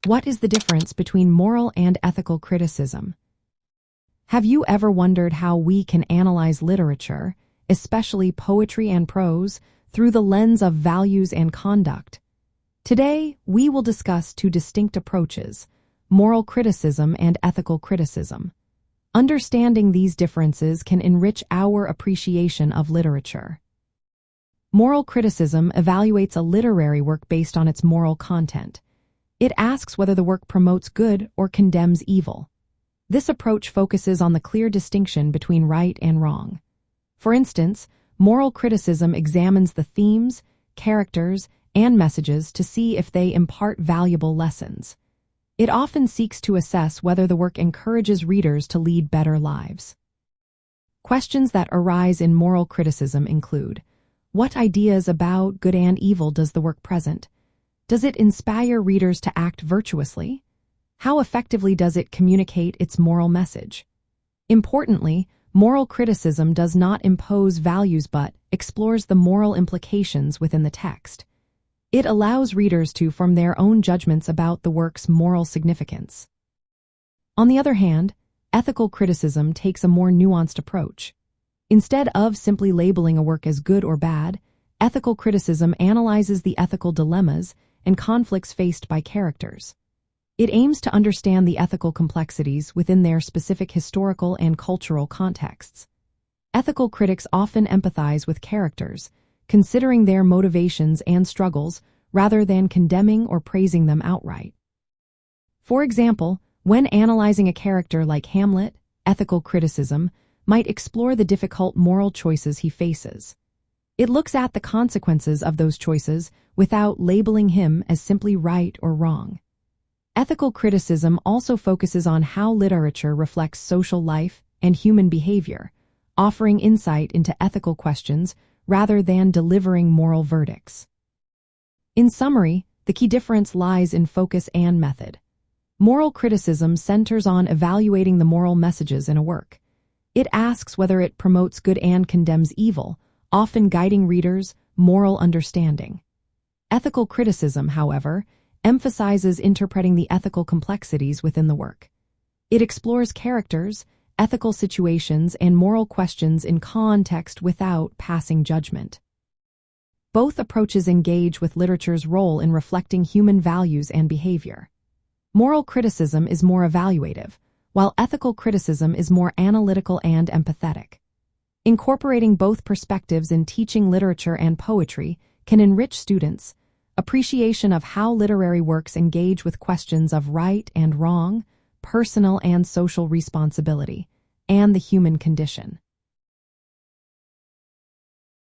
What is the difference between moral and ethical criticism? Have you ever wondered how we can analyze literature, especially poetry and prose, through the lens of values and conduct? Today, we will discuss two distinct approaches, moral criticism and ethical criticism. Understanding these differences can enrich our appreciation of literature. Moral criticism evaluates a literary work based on its moral content. It asks whether the work promotes good or condemns evil. This approach focuses on the clear distinction between right and wrong. For instance, moral criticism examines the themes, characters, and messages to see if they impart valuable lessons. It often seeks to assess whether the work encourages readers to lead better lives. Questions that arise in moral criticism include: what ideas about good and evil does the work present? Does it inspire readers to act virtuously? How effectively does it communicate its moral message? Importantly, moral criticism does not impose values but explores the moral implications within the text. It allows readers to form their own judgments about the work's moral significance. On the other hand, ethical criticism takes a more nuanced approach. Instead of simply labeling a work as good or bad, ethical criticism analyzes the ethical dilemmas and conflicts faced by characters. It aims to understand the ethical complexities within their specific historical and cultural contexts. Ethical critics often empathize with characters, considering their motivations and struggles rather than condemning or praising them outright. For example, when analyzing a character like Hamlet, ethical criticism might explore the difficult moral choices he faces. It looks at the consequences of those choices without labeling him as simply right or wrong. Ethical criticism also focuses on how literature reflects social life and human behavior, offering insight into ethical questions rather than delivering moral verdicts. In summary, the key difference lies in focus and method. Moral criticism centers on evaluating the moral messages in a work. It asks whether it promotes good and condemns evil, often guiding readers' moral understanding. Ethical criticism, however, emphasizes interpreting the ethical complexities within the work. It explores characters, ethical situations, and moral questions in context without passing judgment. Both approaches engage with literature's role in reflecting human values and behavior. Moral criticism is more evaluative, while ethical criticism is more analytical and empathetic. Incorporating both perspectives in teaching literature and poetry can enrich students' appreciation of how literary works engage with questions of right and wrong, personal and social responsibility, and the human condition.